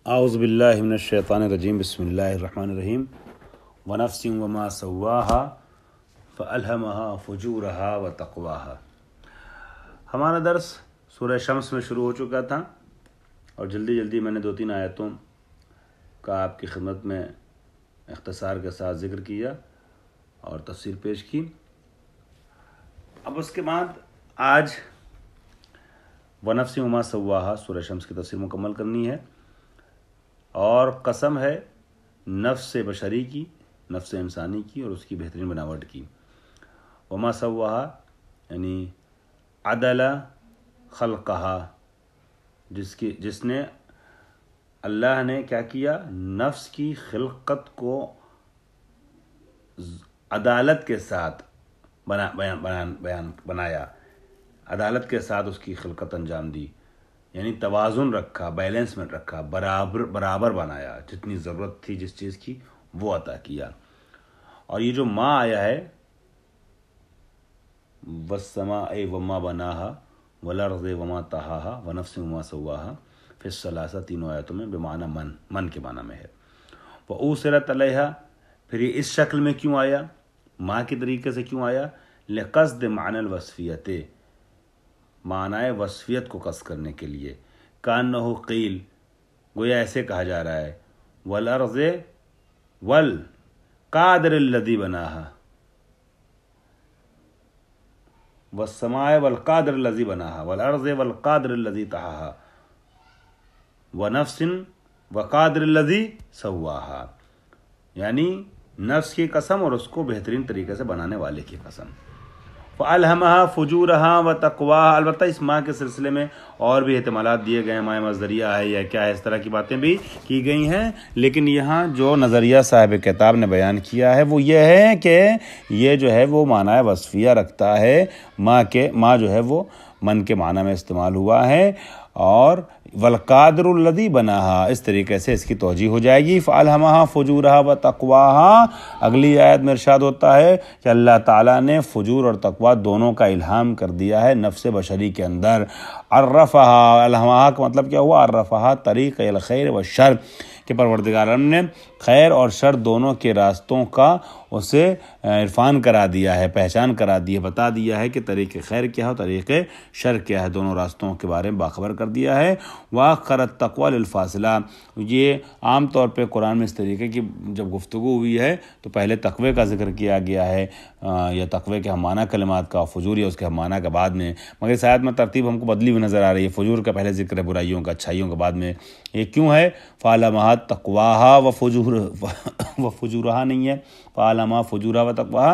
اعوذ باللہ من الشیطان الرجیم بسم اللہ الرحمن الرحیم ونفس وما سواها فألہمها فجورها وتقواها۔ ہمارا درس سورہ شمس میں شروع ہو چکا تھا اور جلدی میں نے 2-3 آیتوں کا آپ کی خدمت میں اختصار کے ساتھ ذکر کیا اور تفسیر پیش کی۔ اب اس کے بعد آج ونفس وما سواها سورہ شمس کی تفسیر مکمل کرنی ہے، اور قسم ہے نفس بشری کی، نفس انسانی کی اور اس کی بہترین بناوٹ کی۔ وما سواها یعنی عدل خلقها، جس نے اللہ نے کیا کیا، نفس کی خلقت کو عدالت کے ساتھ بنایا، عدالت کے ساتھ اس کی خلقت انجام دی، یعنی توازن رکھا، بیلنس میں رکھا، برابر بنایا، جتنی ضرورت تھی جس چیز کی وہ عطا کیا۔ اور یہ جو ما آیا ہے والسماء وما بناها والارض وما طحاها ونفس وما سواها فی الثلاثہ، تینوں آیتوں میں بمعنی من کے معنی میں ہے۔ وَأُوصِلَتْ عَلَيْهَا، پھر یہ اس شکل میں کیوں آیا، ما کے طریقے سے کیوں آیا، لقصد معنی الوصفیت، معنی وصفیت کو قصد کرنے کے لیے۔ کانہ قیل، گویا ایسے کہا جا رہا ہے، والارض والقادر الذی بناها، والسماء والقادر الذی بناها، والارض والقادر الذی طحاها، ونفس وقادر الذی سواها، یعنی نفس کی قسم اور اس کو بہترین طریقے سے بنانے والے کی قسم۔ فَأَلْهَمَهَا فُجُورَهَا وَتَقْوَاهَا، البتہ اس ماں کے سلسلے میں اور بھی احتمالات دیے گئے ہیں، ماں مصدریہ ہے یا کیا ہے، اس طرح کی باتیں بھی کی گئی ہیں، لیکن یہاں جو نظریہ صاحب کتاب نے بیان کیا ہے وہ یہ ہے کہ یہ جو ہے وہ معنی وصفیہ رکھتا ہے، ماں جو ہے وہ من کے معنی میں استعمال ہوا ہے، اور والقادر الذی بناها اس طریقے سے اس کی توجیہ ہو جائے گی۔ فَأَلْهَمَهَا فُجُورَهَا وَتَقْوَاهَا، اگلی آیت میں ارشاد ہوتا ہے کہ اللہ تعالیٰ نے فجور اور تقویٰ دونوں کا الہام کر دیا ہے نفس بشری کے اندر۔ عرفها، الہمها کا مطلب کیا ہوا، عرفها طریق الخیر والشر، کہ پروردگار عالم نے خیر اور شر دونوں کے راستوں کا اسے عرفان کرا دیا ہے، پہچان کرا دی ہے، بتا دیا ہے کہ طریق خیر کیا ہے، طریق شر کیا ہے، دونوں راستوں کے بارے میں باخبر کر دیا ہے۔ وَآخَرَ التَّقْوَىٰ لِلْفَاصِلَةِ، یہ عام طور پہ قرآن میں اس طریقے کی جب گفتگو ہوئی ہے تو پہلے تقوی کا ذکر کیا گیا ہے، یا تقوی کے ہمانہ کلمات کا، فجور یا اس کے ہمانہ کا بعد میں، مگر اس آیت میں ترتیب ہم کو بدلی ہوئی نظر آ رہی ہے، فجور کا پہلے ذکر ہے، برائیوں کا، اچھائیوں کا بعد میں۔ یہ کیوں ہے، فَأَلْهَمَهَا تَقْوَاهَا وَفُجُورَهَا نہیں ہے، فَأَلْهَمَهَا فُجُورَهَا وَتَقْوَاهَا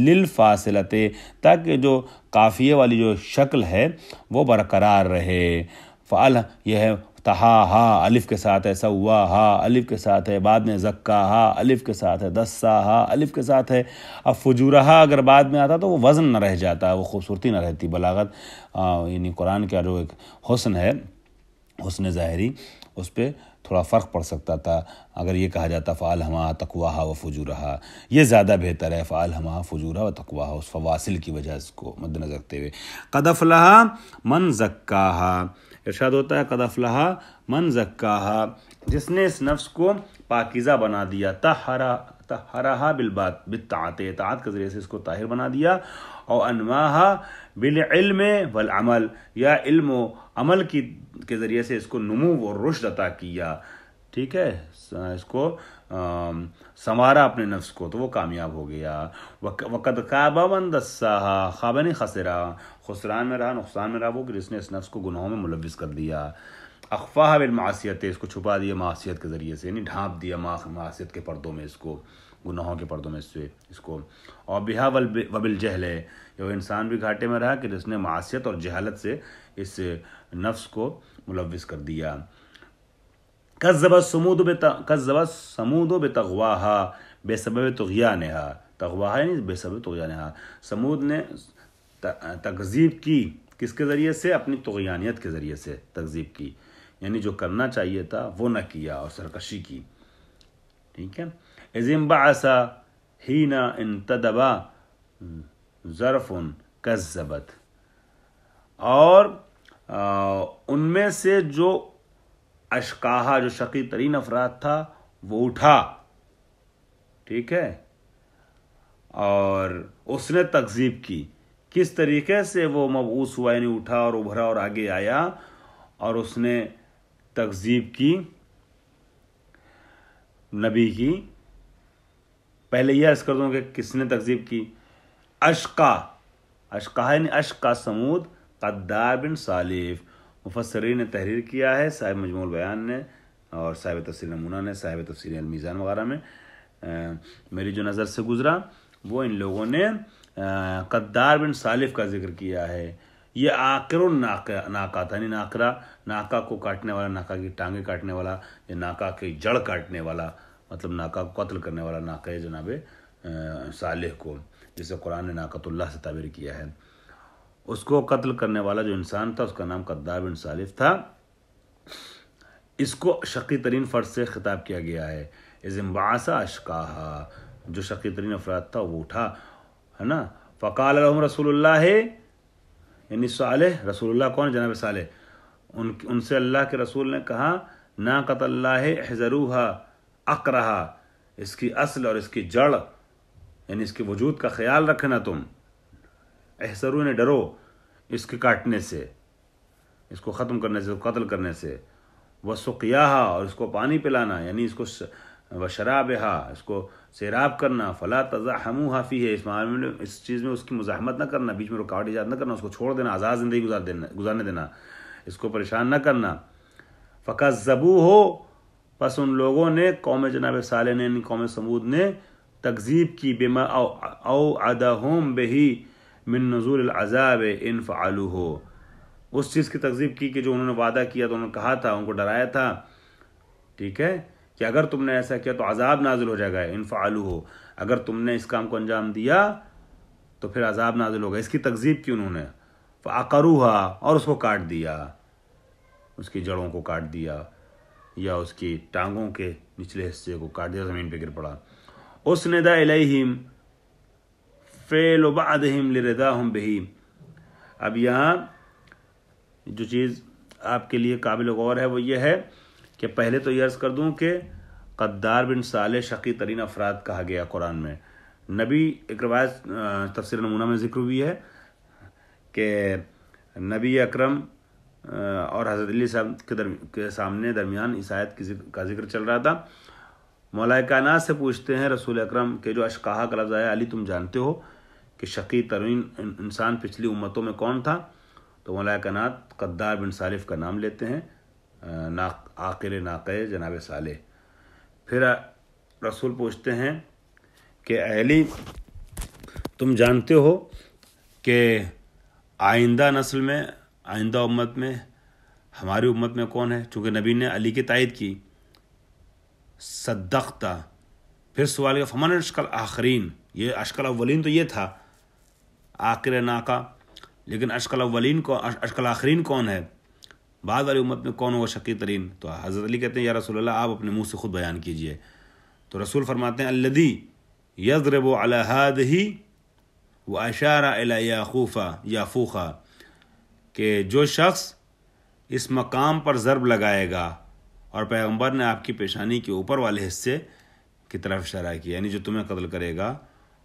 لِلْفَاصِلَةِ، تاکہ جو قافیے والی جو شکل ہے وہ برقرار رہے۔ یہ ہے طحاها الف کے ساتھ ہے، سواها الف کے ساتھ ہے، بعد میں زکاها الف کے ساتھ ہے، دساها الف کے ساتھ ہے۔ اب فجورها اگر بعد میں آتا تو وہ وزن نہ رہ جاتا، وہ خوبصورتی نہ رہتی، بلاغت یعنی قرآن کا جو ایک حسن ہے، حسن ظاہری، اس پہ تھوڑا فرق پڑ سکتا تھا اگر یہ کہا جاتا فَأَلْهَمَهَا تَقْوَاهَا وَفُجُورَهَا، یہ زیادہ بہتر ہے، فَأَلْهَمَهَا فُجُورَهَا وَتَقْوَاهَا، اس فواصل کی وجہ اس کو مد نظر رکھتے ہوئے۔ قَدْ أَفْلَحَ مَنْ زَكَّاهَا، ارشاد ہوتا ہے قَدْ أَفْلَحَ مَنْ زَكَّاهَا، جس نے اس نفس کو پاکیزہ بنا دیا، طَهَّرَهَا بِالطَّاعَةِ، اطاعت کے ذریعے سے اس کو طاہر بنا دیا، اور انماها بالعلم والعمل، یا علم و عمل کے ذریعے سے اس کو نمو اور رشد عطا کیا، ٹھیک ہے، اس کو سنوارا اپنے نفس کو تو وہ کامیاب ہو گیا۔ وقد خاب من دساها، خواب نہیں خسرا، خسران میں رہا، نقصان میں رہا وہ کہ جس نے اس نفس کو گناہوں میں ملوث کر دیا۔ اخفاها بالمعصیت، اس کو چھپا دیا معصیت کے ذریعے سے، یعنی ڈھانپ دیا معصیت کے پردوں میں، اس کو گناہوں کے پردوں میں سے اس کو۔ اور بہا وبالجہل، یہ انسان بھی گھاٹے میں رہا کہ جس نے معصیت اور جہالت سے اس نفس کو ملوث کر دیا۔ کذبت ثمود بطغواها بسبب طغیانها، طغواها یعنی بسبب طغیانها، سمود نے تکذیب کی، کس کے ذریعے سے، اپنی طغیانیت کے ذریعے سے تکذیب کی، یعنی جو کرنا چاہیے تھا وہ نہ کیا اور سرکشی کی، ٹھیک ہے۔ اذ انبعث حین انتدب ظرف کذبت، اور ان میں سے جو اشقاہا جو شقی ترین افراد تھا وہ اٹھا، ٹھیک ہے، اور اس نے تکذیب کی. کس طریقے سے وہ مبعوث ہوا، یعنی اٹھا اور ابھرا اور آگے آیا اور اس نے تکذیب کی نبی کی. پہلے یہ عرض کر دوں کہ کس نے تکذیب کی. اشقا یعنی اشقا سمود قدار بن صالف. مفسرین نے تحریر کیا ہے، صاحب مجموع البیان نے اور صاحب تفسیر نمونہ نے، صاحب تفسیر المیزان وغیرہ میں. میری جو نظر سے گزرا وہ ان لوگوں نے قدار بن صالف کا ذکر کیا ہے. یہ عاقر الناقہ تھا، یعنی ناقہ کو کاٹنے والا، ناقہ کی ٹانگیں کاٹنے والا، یا ناقہ کی جڑ کاٹنے والا، مطلب ناقہ کو قتل کرنے والا ناقہ ہے جناب صالح کو، جسے قرآن نے ناقۃ اللہ سے تعبیر کیا ہے. اس کو قتل کرنے والا جو انسان تھا اس کا نام قدار بن صالف تھا. اس کو شقی ترین فرد سے خطاب کیا گیا ہے. اذ انبعث اشقاہا، جو شقی ترین افراد تھا وہ اٹھا، ہے نا. فقال لهم رسول اللہ، یعنی صالح، رسول اللہ کون؟ جناب صالح. ان سے اللہ کے رسول نے کہا ناقۃ اللہ احذروہا اقرہا، اس کی اصل اور اس کی جڑ یعنی اس کے وجود کا خیال رکھنا تم. احذروا نے ڈرو اس کے کاٹنے سے، اس کو ختم کرنے سے، قتل کرنے سے. وسقیاہا، اور اس کو پانی پلانا، یعنی اس کو وشرابہا، اس کو سیراب کرنا. فلا تزاحموہا فیہ، اس چیز میں اس کی مزاحمت نہ کرنا، بیچ میں رکاوٹ ایجاد نہ کرنا، اس کو چھوڑ دینا، آزاد زندگی گزارنے دینا، اس کو پریشان نہ کرنا. فکذبوہ، پس ان لوگوں نے، قوم جناب صالح نے، قوم سمود نے تکذیب کی. بما اوعدہم بہ من نزول العذاب ان فعلوہ، اس چیز کی تکذیب کی کہ جو انہوں نے وعدہ کیا تو انہوں نے کہا تھا، ان کو ڈرایا تھا، ٹھیک ہے، کہ اگر تم نے ایسا کیا تو عذاب نازل ہو جائے گا. ان فعلوہ، اگر تم نے اس کام کو انجام دیا تو پھر عذاب نازل ہوگا. اس کی تکذیب کی انہوں نے. فعقروہا، اور اس کو کاٹ دیا، اس کی جڑوں کو کاٹ دیا، یا اس کی ٹانگوں کے نچلے حصے کو کاٹ دیا، زمین پہ گر پڑا. اسند الیہم فعل بعدہم لرداہم بہ. اب یہاں جو چیز آپ کے لیے قابل غور ہے وہ یہ ہے کہ پہلے تو یہ عرض کر دوں کہ قدار بن صالح شقی ترین افراد کہا گیا قرآن میں. نبی، ایک روایت تفسیر نمونہ میں ذکر ہوئی ہے کہ نبی اکرم اور حضرت علی صاحب کے سامنے درمیان اس آیت کا ذکر چل رہا تھا. مولا کائنات سے پوچھتے ہیں رسول اکرم کہ جو اشقاہا کا لفظ آیا، علی تم جانتے ہو کہ شقی ترین انسان پچھلی امتوں میں کون تھا؟ تو مولا کائنات قدار بن صالف کا نام لیتے ہیں، عاقر ناقہ جناب صالح. پھر رسول پوچھتے ہیں کہ اے علی تم جانتے ہو کہ آئندہ نسل میں، آئندہ امت میں، ہماری امت میں کون ہے؟ چونکہ نبی نے علی کی تائید کی. صدقتا. پھر سوال کیا فمن اشکل آخرین، یہ اشکل اولین تو یہ تھا عاقر ناقہ، لیکن اشکل آخرین کون ہے؟ بعد والی امت میں کون ہوگا شقی ترین؟ تو حضرت علی کہتے ہیں یا رسول اللہ آپ اپنے منہ سے خود بیان کیجئے. تو رسول فرماتے ہیں الذی یضرب علی ہذہ واشار الی یافوخا، کہ جو شخص اس مقام پر ضرب لگائے گا، اور پیغمبر نے آپ کی پیشانی کے اوپر والے حصے کی طرف اشارہ کیا، یعنی جو تمہیں قتل کرے گا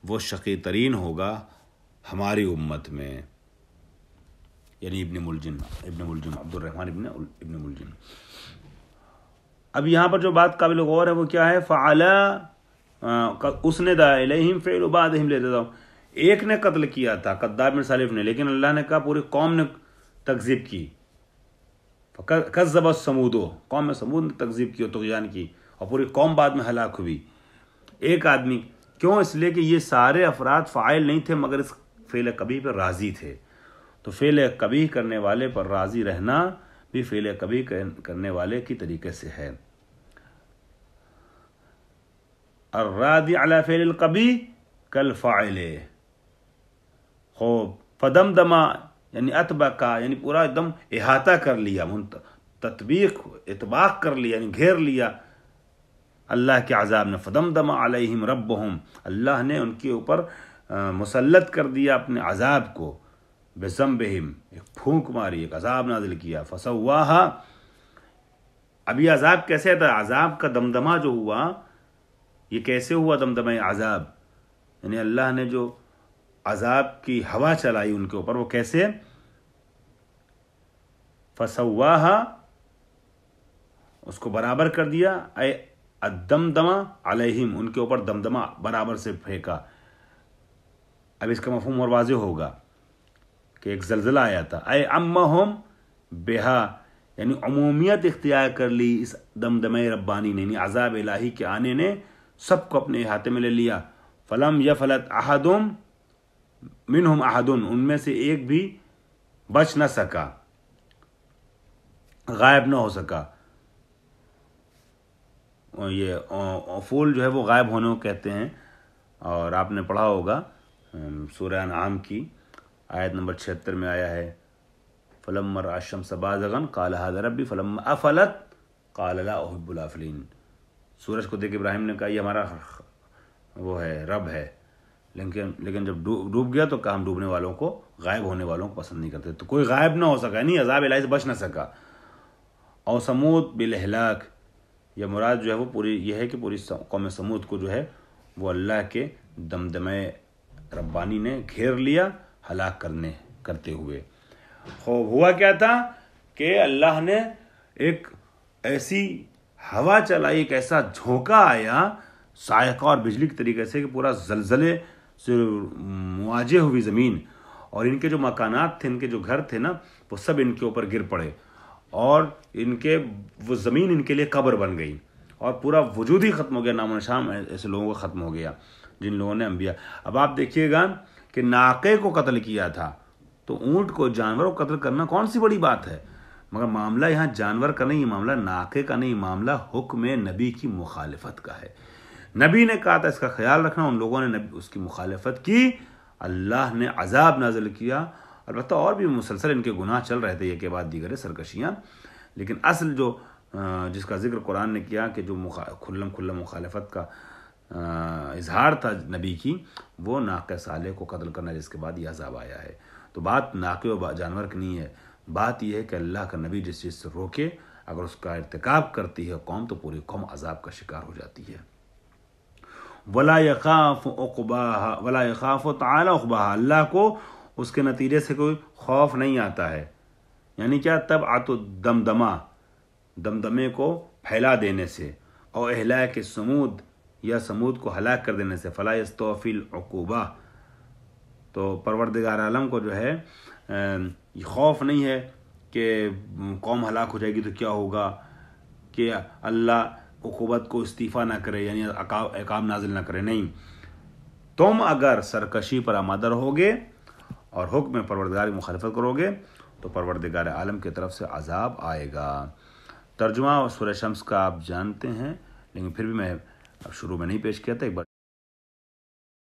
وہ شقی ترین ہوگا ہماری امت میں، یعنی ابن ملجم عبد الرحمن ابن ملجم. اب یہاں پر جو بات قابل غور ہے وہ کیا ہے؟ فعلا اسند الیہم فعل بعدہم لرداہم. ایک نے قتل کیا تھا قدار بن صالف نے، لیکن اللہ نے کہا پوری قوم نے تکذیب کی. کذب الثمود، قوم میں سمود نے تکذیب کی اور طغیان کی، اور پوری قوم بعد میں ہلاک ہوئی. ایک آدمی، کیوں؟ اس لیے کہ یہ سارے افراد فاعل نہیں تھے مگر اس فعل قبیح پر راضی تھے. تو فعل قبیح کرنے والے پر راضی رہنا بھی فعل قبیح کرنے والے کی طریقے سے ہے. الراضی علی فعل القبیح کالفاعل. خوب فدمدما یعنی اتبقا، یعنی پورا ایک دم احاطہ کر لیا، تطبیق اطباق کر لیا، یعنی گھیر لیا اللہ کے عذاب نے. فدمدم علیہم ربہم، اللہ نے ان کے اوپر مسلط کر دیا اپنے عذاب کو. بذنبہم، ایک پھونک ماری، ایک عذاب نازل کیا. فسواہا، ابھی عذاب کیسے آتا ہے؟ عذاب کا دمدمہ جو ہوا یہ کیسے ہوا دمدمہ عذاب؟ یعنی اللہ نے جو عذاب کی ہوا چلائی ان کے اوپر، وہ کیسے؟ فسواہا، اس کو برابر کر دیا، اے الدمدمہ علیہم، ان کے اوپر دمدمہ برابر سے پھینکا۔ اب اس کا مفہوم اور واضح ہوگا کہ ایک زلزلہ آیا تھا، اے امہم بہا، یعنی عمومیت اختیار کر لی اس دمدمہ ربانی نے، یعنی عذاب الہی کے آنے نے سب کو اپنے احاطے میں لے لیا۔ فلم یفلت احد منہم احد، ان میں سے ایک بھی بچ نہ سکا، غائب نہ ہو سکا۔ یہ افول جو ہے وہ غائب ہونے کو کہتے ہیں، اور آپ نے پڑھا ہوگا سورہ انعام کی آیت نمبر 76 میں آیا ہے، فلما رأى الشمس بازغا قال هذا ربي فلما افلت قال لا احب الافلين۔ سورج کو دیکھ ابراہیم نے کہا یہ ہمارا وہ ہے، رب ہے، لیکن جب ڈوب گیا تو کہا ہم ڈوبنے والوں کو، غائب ہونے والوں کو پسند نہیں کرتے۔ تو کوئی غائب نہ ہو سکا، نہیں عذاب الہی سے بچ نہ سکا۔ اور سمود بالہلاک، یہ مراد جو ہے وہ پوری یہ ہے کہ پوری قوم سمود کو جو ہے وہ اللہ کے دمدمے ربانی نے گھیر لیا ہلاک کرتے ہوئے۔ خوب ہوا کیا تھا کہ اللہ نے ایک ایسی ہوا چلائی، ایک ایسا جھونکا آیا صاعقہ اور بجلی کے طریقے سے کہ پورا زلزلے سے مواجہ ہوئی زمین، اور ان کے جو مکانات تھے، ان کے جو گھر تھے نا، وہ سب ان کے اوپر گر پڑے، اور ان کے وہ زمین ان کے لیے قبر بن گئی، اور پورا وجود ہی ختم ہو گیا، نام و نشان ایسے لوگوں کا ختم ہو گیا جن لوگوں نے انبیاء۔ اب آپ دیکھیے گا کہ ناقے کو قتل کیا تھا، تو اونٹ کو، جانور کو قتل کرنا کون سی بڑی بات ہے؟ مگر معاملہ یہاں جانور کا نہیں، معاملہ ناقے کا نہیں، معاملہ حکم نبی کی مخالفت کا ہے۔ نبی نے کہا تھا اس کا خیال رکھنا، ان لوگوں نے اس کی مخالفت کی، اللہ نے عذاب نازل کیا۔ البتہ اور بھی مسلسل ان کے گناہ چل رہے تھے، یہ کے بعد دیگر سرکشیاں، لیکن اصل جو جس کا ذکر قرآن نے کیا کہ جو کھلم مخالفت کا اظہار تھا نبی کی، وہ ناقہ صالح کو قتل کرنا، جس کے بعد یہ عذاب آیا ہے۔ تو بات ناقے و جانور کی نہیں ہے، بات یہ ہے کہ اللہ کا نبی جس چیز سے روکے، اگر اس کا ارتکاب کرتی ہے قوم، تو پوری قوم عذاب کا شکار ہو جاتی ہے۔ ولا يخاف عقباها، ولا يخاف تعالی عقباها، اللہ کو اس کے نتیجے سے کوئی خوف نہیں آتا ہے۔ یعنی کیا؟ تبعۃ الدمدمہ، دمدمے کو پھیلا دینے سے، اور اہلاک سمود، یا سمود کو ہلاک کر دینے سے، فلا یستوفی العقوبہ، تو پروردگار عالم کو جو ہے یہ خوف نہیں ہے کہ قوم ہلاک ہو جائے گی تو کیا ہوگا، کہ اللہ عقوبت کو استعفیٰ نہ کرے، یعنی عقاب نازل نہ کرے، نہیں۔ تم اگر سرکشی پر آمادہ رہو گے اور حکم پروردگار کی مخالفت کرو گے تو پروردگار عالم کی طرف سے عذاب آئے گا۔ ترجمہ سورہ شمس کا آپ جانتے ہیں، لیکن پھر بھی میں اب شروع میں نہیں پیش کیا تھا، ایک بار